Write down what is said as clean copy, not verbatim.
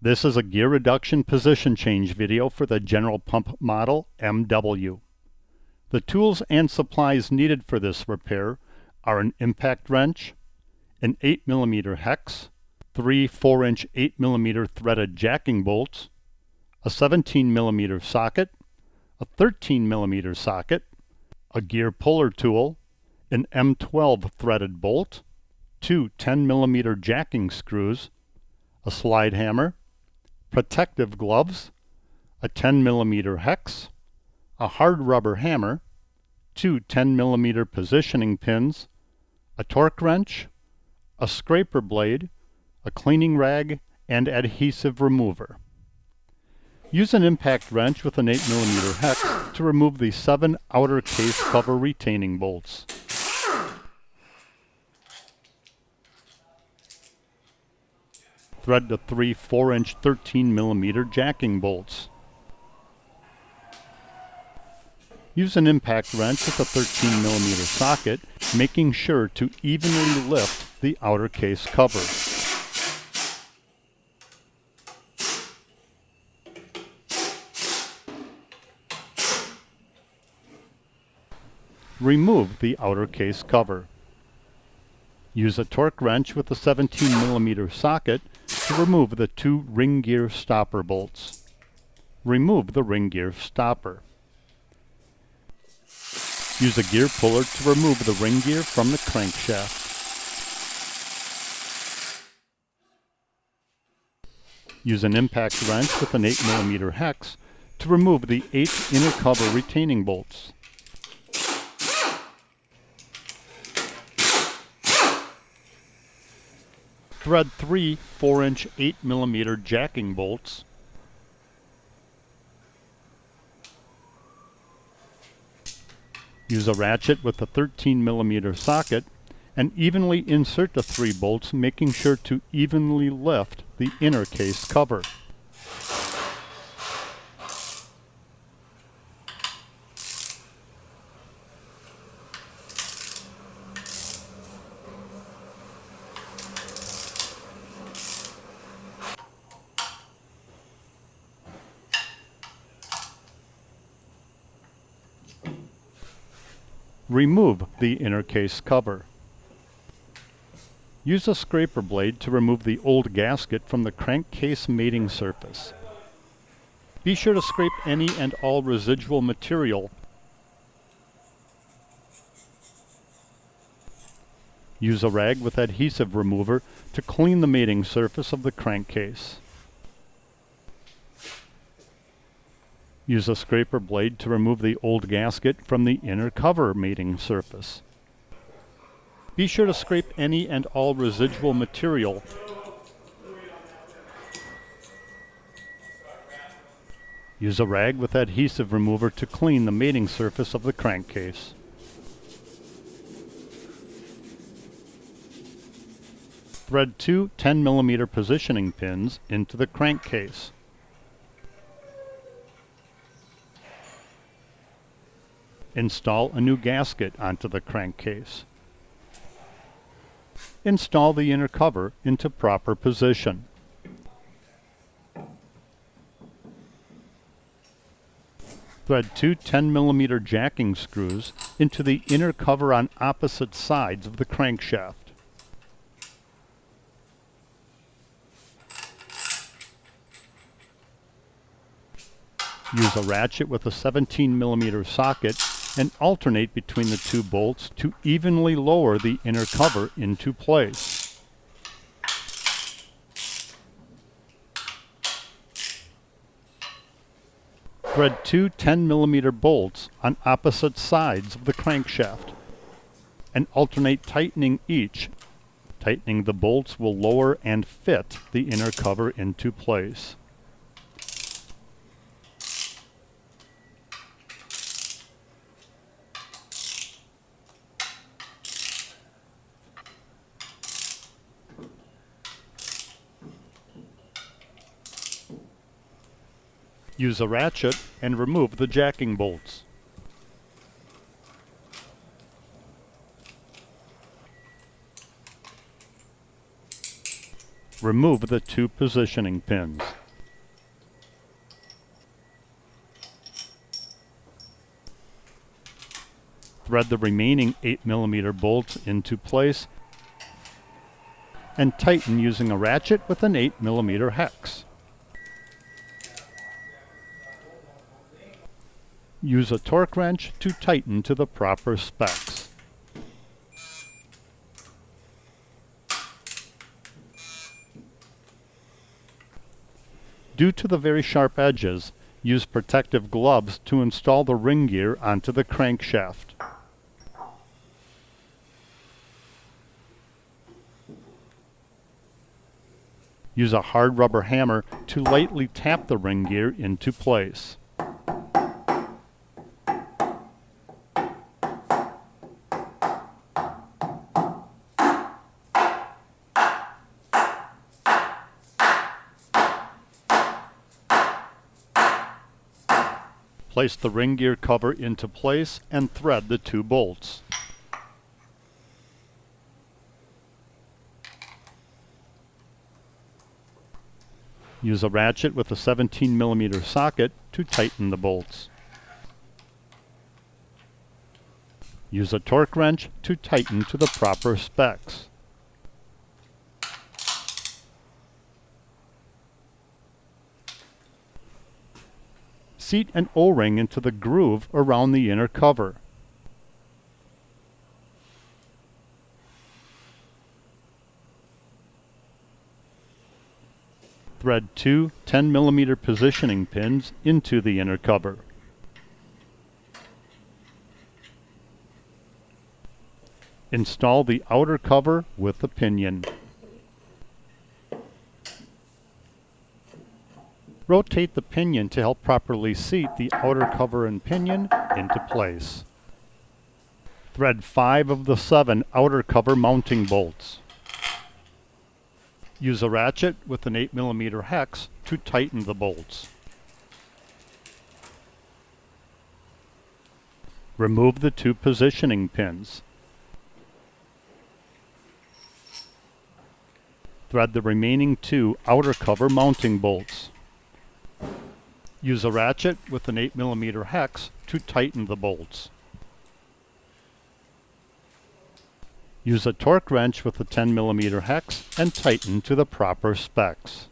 This is a gear reduction position change video for the General Pump model MW. The tools and supplies needed for this repair are an impact wrench, an 8mm hex, 3 4-inch 8mm threaded jacking bolts, a 17mm socket, a 13mm socket, a gear puller tool, an M12 threaded bolt, 2 10mm jacking screws, a slide hammer, protective gloves, a 10mm hex, a hard rubber hammer, 2 10mm positioning pins, a torque wrench, a scraper blade, a cleaning rag, and adhesive remover. Use an impact wrench with an 8mm hex to remove the 7 outer case cover retaining bolts. Thread the 3 4-inch 13mm jacking bolts. Use an impact wrench with a 13mm socket, making sure to evenly lift the outer case cover. Remove the outer case cover. Use a torque wrench with a 17mm socket to remove the 2 ring gear stopper bolts. Remove the ring gear stopper. Use a gear puller to remove the ring gear from the crankshaft. Use an impact wrench with an 8mm hex to remove the 8 inner cover retaining bolts. Thread 3 4-inch 8mm jacking bolts. Use a ratchet with a 13mm socket and evenly insert the 3 bolts, making sure to evenly lift the inner case cover. Remove the inner case cover. Use a scraper blade to remove the old gasket from the crankcase mating surface. Be sure to scrape any and all residual material. Use a rag with adhesive remover to clean the mating surface of the crankcase. Use a scraper blade to remove the old gasket from the inner cover mating surface. Be sure to scrape any and all residual material. Use a rag with adhesive remover to clean the mating surface of the crankcase. Thread 2 10mm positioning pins into the crankcase. Install a new gasket onto the crankcase. Install the inner cover into proper position. Thread 2 10mm jacking screws into the inner cover on opposite sides of the crankshaft. Use a ratchet with a 17mm socket and alternate between the 2 bolts to evenly lower the inner cover into place. Thread 2 10mm bolts on opposite sides of the crankshaft and alternate tightening each. Tightening the bolts will lower and fit the inner cover into place. Use a ratchet and remove the jacking bolts. Remove the 2 positioning pins. Thread the remaining 8mm bolts into place and tighten using a ratchet with an 8mm hex. Use a torque wrench to tighten to the proper specs. Due to the very sharp edges, use protective gloves to install the ring gear onto the crankshaft. Use a hard rubber hammer to lightly tap the ring gear into place. Place the ring gear cover into place and thread the 2 bolts. Use a ratchet with a 17mm socket to tighten the bolts. Use a torque wrench to tighten to the proper specs. Seat an O-ring into the groove around the inner cover. Thread 2 10mm positioning pins into the inner cover. Install the outer cover with the pinion. Rotate the pinion to help properly seat the outer cover and pinion into place. Thread 5 of the 7 outer cover mounting bolts. Use a ratchet with an 8mm hex to tighten the bolts. Remove the 2 positioning pins. Thread the remaining 2 outer cover mounting bolts. Use a ratchet with an 8mm hex to tighten the bolts. Use a torque wrench with a 10mm hex and tighten to the proper specs.